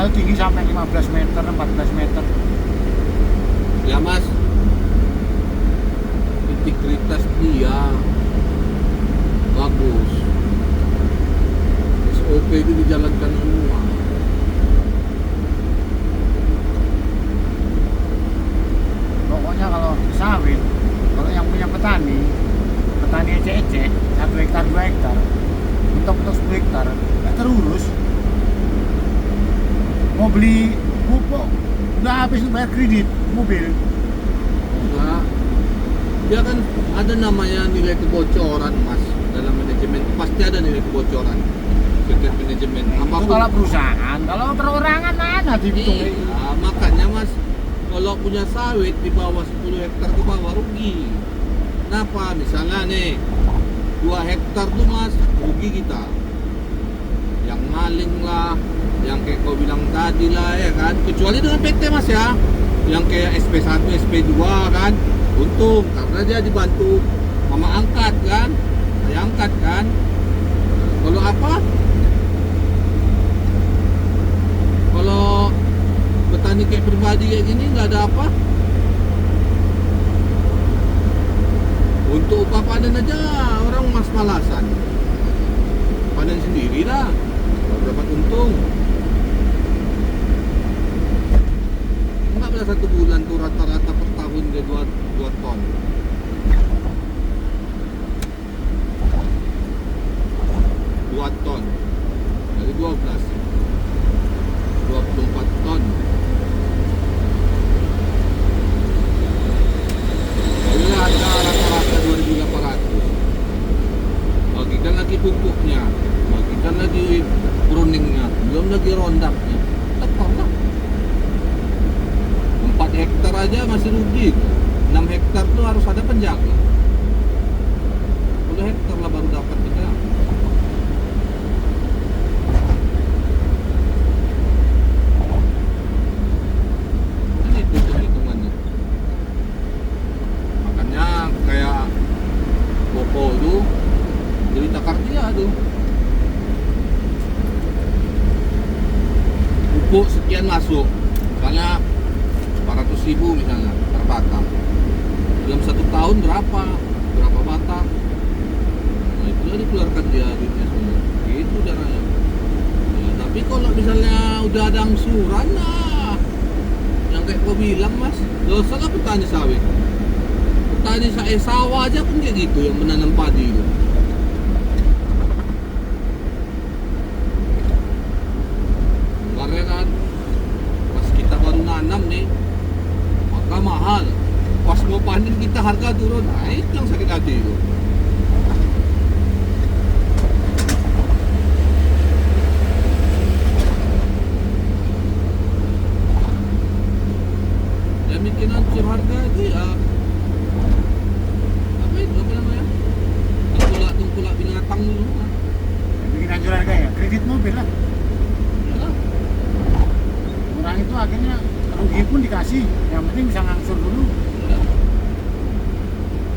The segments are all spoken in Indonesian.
dia tinggi sampai 15 meter, 14 meter. Ya mas, integritas dia bagus, SOP itu dijalankan semua. Pokoknya kalau sawit, kalau yang punya petani ecek-ecek 1 hektar 2 hektar, mentok-mentok 10 hektar, nggak terurus. Mau beli pupuk udah habis bayar kredit mobil. Enggak, dia kan ada namanya nilai kebocoran mas dalam manajemen, pasti ada nilai kebocoran setiap manajemen Itu apapun. kalau perusahaan, kalau perorangan mana dihitung. Iya, makanya mas, kalau punya sawit di bawah 10 hektar ke bawah rugi. Kenapa? Misalnya nih 2 hektar tuh mas, rugi kita. Yang maling lah, yang kayak kau bilang tadi lah ya kan. Kecuali dengan PT mas ya, yang kayak SP1, SP2 kan, untung karena dia dibantu mama angkat kan, ayah angkat kan. Kalau apa? Kalau petani kayak pribadi kayak gini nggak ada apa. Untuk upah panen aja orang mas-malasan. Panen sendiri lah, kalau dapat untung. Enggak pada 1 bulan tuh rata-rata per tahun dia 2 ton. 2 ton dari 12 24 ton. Kalau harga rata-rata 2.800. Bagikan lagi pupuknya, bagikan lagi pruningnya, belum lagi rondapnya. Tetap lah. 4 hektar aja masih rugi. 6 hektar tuh harus ada penjaga. 10 hektar lah baru dapat kita. Hitung-hitungannya. Makanya kayak Boko tuh jadi takar dia tuh. Pupuk sekian masuk, misalnya 400.000 misalnya per batang. Dalam 1 tahun berapa batang? Nah itu dikeluarkan dia duitnya semua. Gitu caranya. Ya, tapi kalau misalnya udah ada angsuran lah, yang kayak kau bilang mas, dosa lah petani sawit. Petani sawah aja pun kayak gitu yang menanam padi itu. Kemarin kan pas kita baru nanam nih, maka mahal. Pas mau panen kita harga turun, nah itu yang sakit hati itu. Ya bikin hancur harga itu ya. Apa namanya? Tengkulak binatang dulu. Bikin hancur harga ya, kredit mobil lah. Yalah. Orang itu akhirnya rugi pun dikasih, yang penting bisa ngangsur dulu. Ya.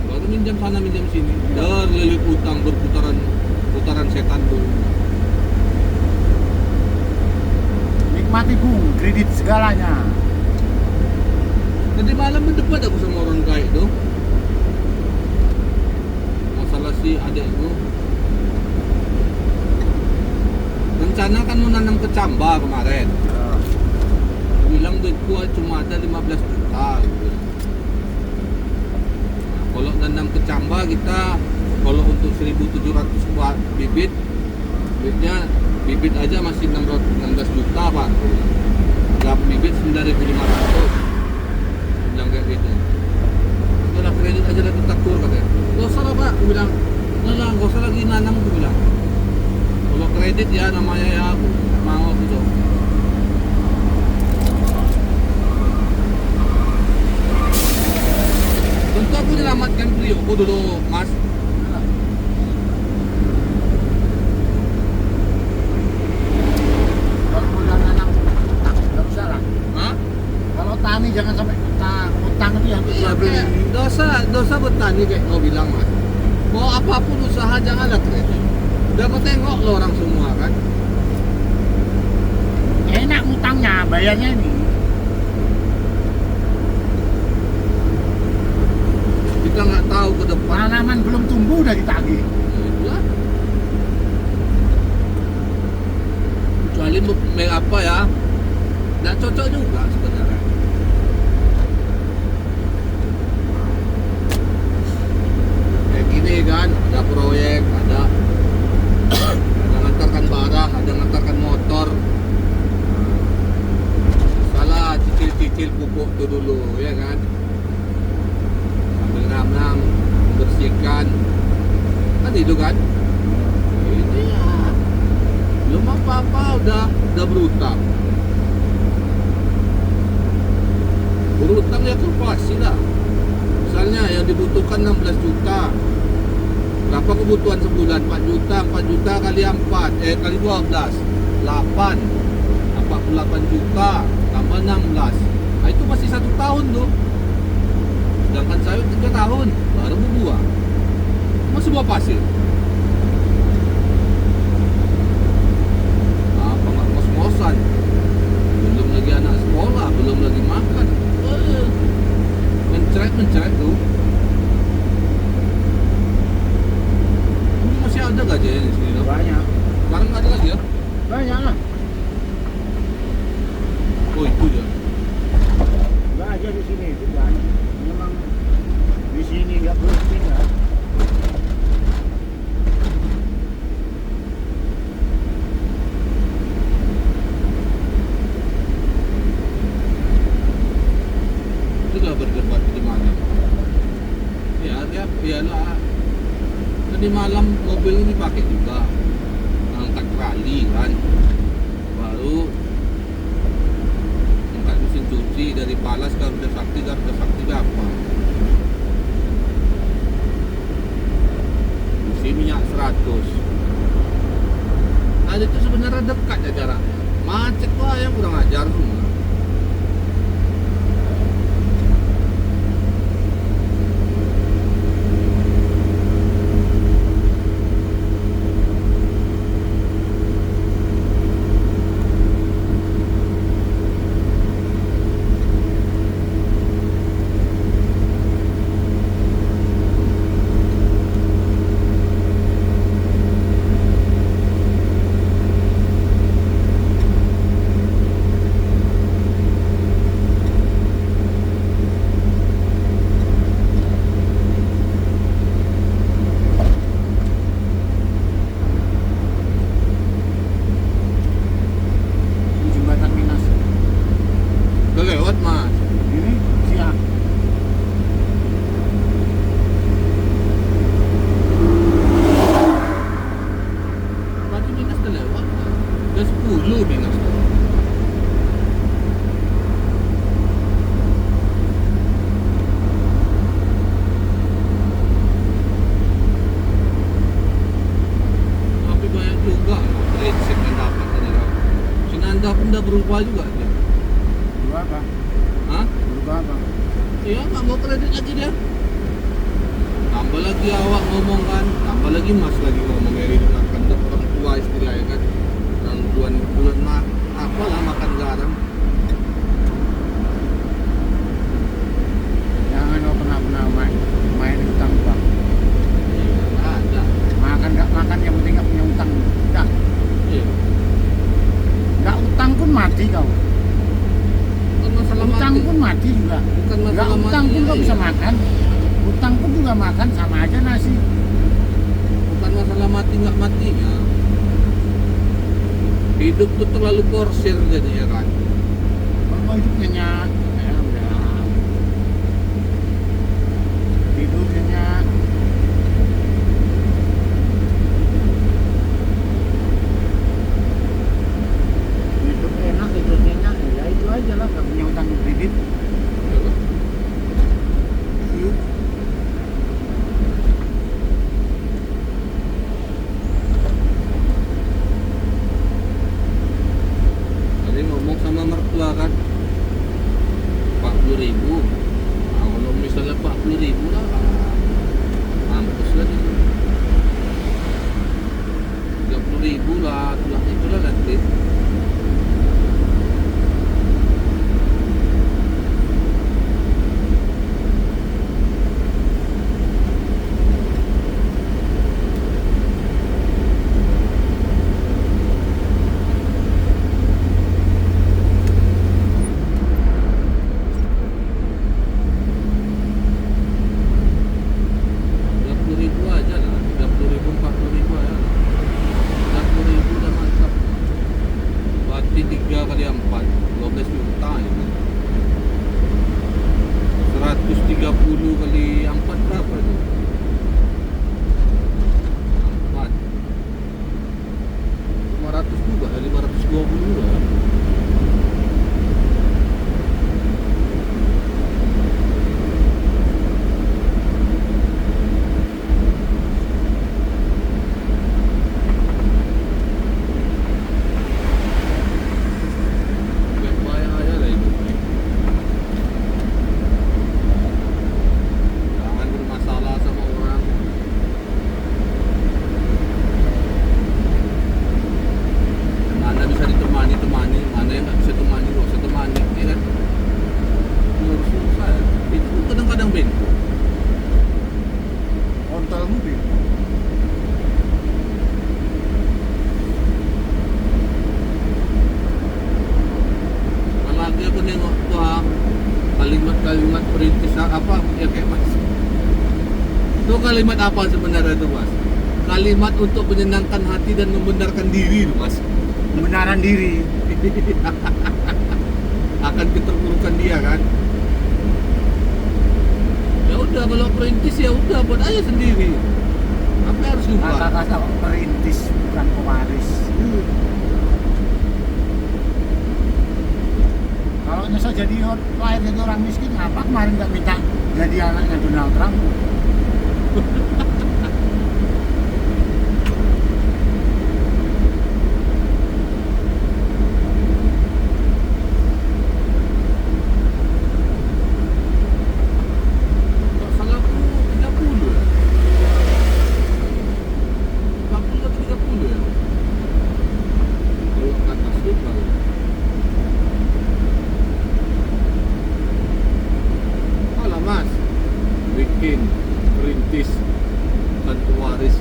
Baru minjam sana minjam sini, lilit utang putaran setan dulu. Nikmati bung, kredit segalanya. Tadi malam berdebat aku sama orang kaya itu. Masalah si adekku. Rencana kan mau nanam kecamba kemarin. Bilang duitku cuma ada 15 juta gitu. Nah, kalau nanam kecamba kita, kalau untuk 1.700 buat bibit, duitnya bibit aja masih 16 juta pak. Gap bibit 9.500. Bilang kayak gitu. Udah kredit aja lagi taktur katanya. Gak usah lah pak, aku bilang. Nggak lah, gak usah lagi nanam aku bilang. Kalau kredit ya namanya ya aku mau gitu. Tentu aku menyelamatkan Prioko dulu, Mas. Kalau udah nanam utang, nggak usah lah. Hah? Kalau tani jangan sampai utang itu yang Iya, jual beli. dosa bertani kayak kau bilang, Mas. Mau apapun usaha jangan ada kredit. Udah kau tengok lo orang semua kan. enak ngutangnya, bayarnya ini. Kita nggak tahu ke depan. Tanaman belum tumbuh udah ditagih. Ya, itulah. Kecuali apa ya, nggak cocok juga sebenarnya. Kayak gini kan, ada proyek, ada ngantarkan barang, ada ngantarkan motor. Salah cicil-cicil pupuk itu dulu, ya kan? Sambil ngam-ngam, bersihkan, kan itu kan? Ini ya, belum apa-apa udah berutang. Berutang ya pasti lah. Misalnya yang dibutuhkan 16 juta. Berapa kebutuhan sebulan? 4 juta, 4 juta kali 4, kali 12, 8, 48 juta, tambah 16. Nah itu masih 1 tahun tuh. Sedangkan sawit 3 tahun, baru berbuah. Masih buah pasir. Apa nggak ngos-ngosan? Belum lagi anak sekolah, belum lagi makan. Mencret tuh. Ini masih ada gak aja di sini? Banyak. Sekarang nggak ada lagi ya? Banyak lah. Oh itu ya. Nggak aja di sini itu banyak. Memang di sini nggak boleh tinggal. Itu gak berdebat di mana? Ya lah. Tadi malam mobil ini pakai juga. Angkat trali kan. Baru angkat mesin cuci dari Palas ke Garuda Sakti berapa? Isi minyak 100. Nah itu sebenarnya dekat ya jaraknya. Macet lah yang kurang ajar semua. Di jembatan Minas. Udah lewat mas. Ini siang. Berarti Minas udah lewat. Udah 10 Minas tuh. Tapi banyak juga prinsip yang dapat tadi kan. Sinanda pun udah berubah juga dia. Berubah apa? Hah? Berubah apa? Iya nggak mau kredit lagi dia. Tambah lagi awak ngomong kan, tambah lagi mas lagi ngomong dari dengarkan orang tua istilahnya kan. Dan bulan mah apalah makan garam. Jangan lo pernah main utang bang. Ada. Makan nggak makan yang penting nggak punya utang. Udah. Iya. Nggak utang pun mati kau. Bukan masalah Utang mati. pun mati juga. Bukan Nggak masalah utang mati, pun kau iya. bisa makan. Utang pun juga makan sama aja nasi. Bukan masalah mati nggak matinya. Hidup tuh terlalu porsir jadinya kan. Kalau mau hidup nyenyak, ya udah. Hidup nyenyak. Hidup enak, hidup nyenyak. Ya itu aja lah, nggak punya utang kredit. Tadi ngomong sama mertua kan, kalimat apa sebenarnya itu mas? Kalimat untuk menyenangkan hati dan membenarkan diri itu mas. Kebenaran diri. Akan keterpurukan dia kan. Ya udah kalau perintis ya udah buat aja sendiri. Apa yang harus lupa? Kata-kata perintis bukan pewaris. Kalau nyesel jadi lahir jadi orang miskin, ngapa kemarin nggak minta jadi anaknya Donald Trump? Kalau salah aku 30 ya? 40 atau 30 ya? Kalau ke atas lupa ya. Alah mas, bikin perintis bukan pewaris.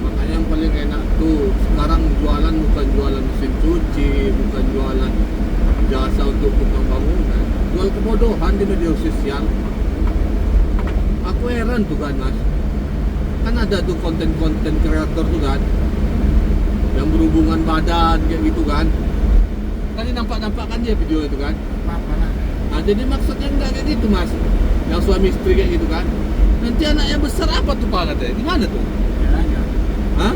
Makanya yang paling enak tuh sekarang jualan bukan jualan mesin cuci, bukan jualan jasa untuk tukang bangunan, jual kebodohan di media sosial. Aku heran tuh kan mas, kan ada tuh konten-konten kreator tuh kan yang berhubungan badan kayak gitu kan. Tadi nampak-nampak kan dia video itu kan. Apa lah? Nah jadi maksudnya enggak kayak gitu mas, yang suami istri kayak gitu kan. Nanti anaknya besar apa tuh pak katanya, gimana tuh? Ya aja. Hah?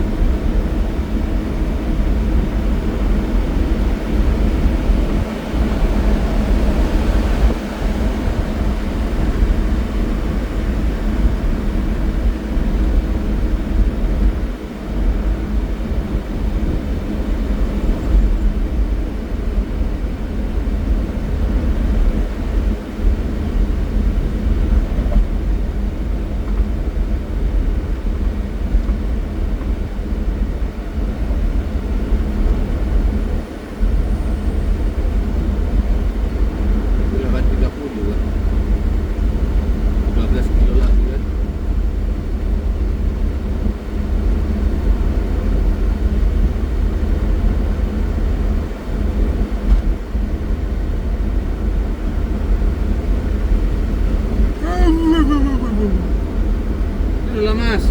Udah kan 30 kan, 15 kilo lagi kan. Udah mas.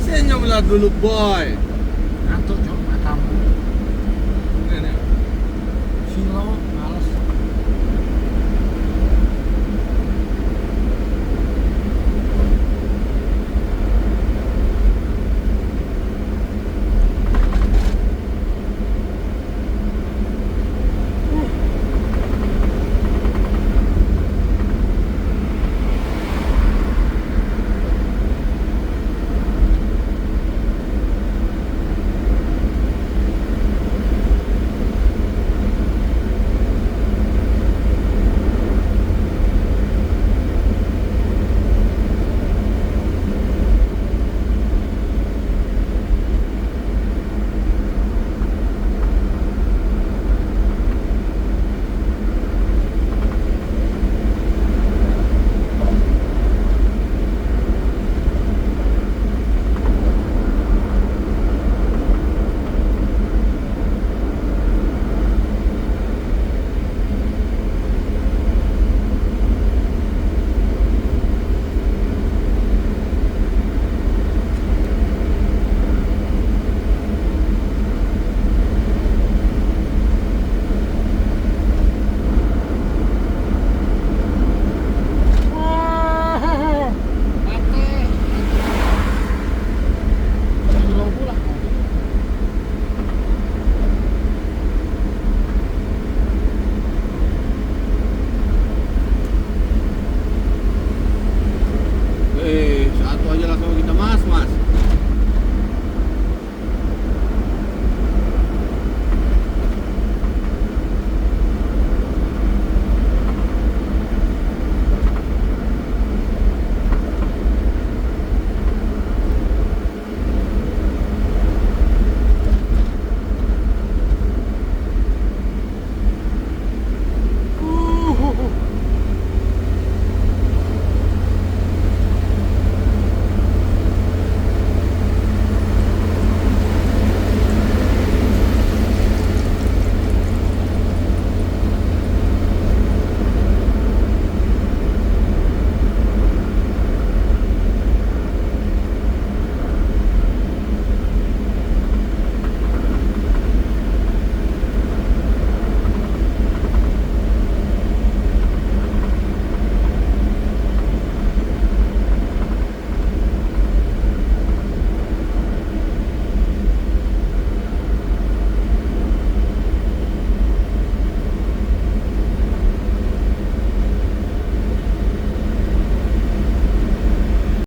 Senyumlah dulu boy. Ngantuk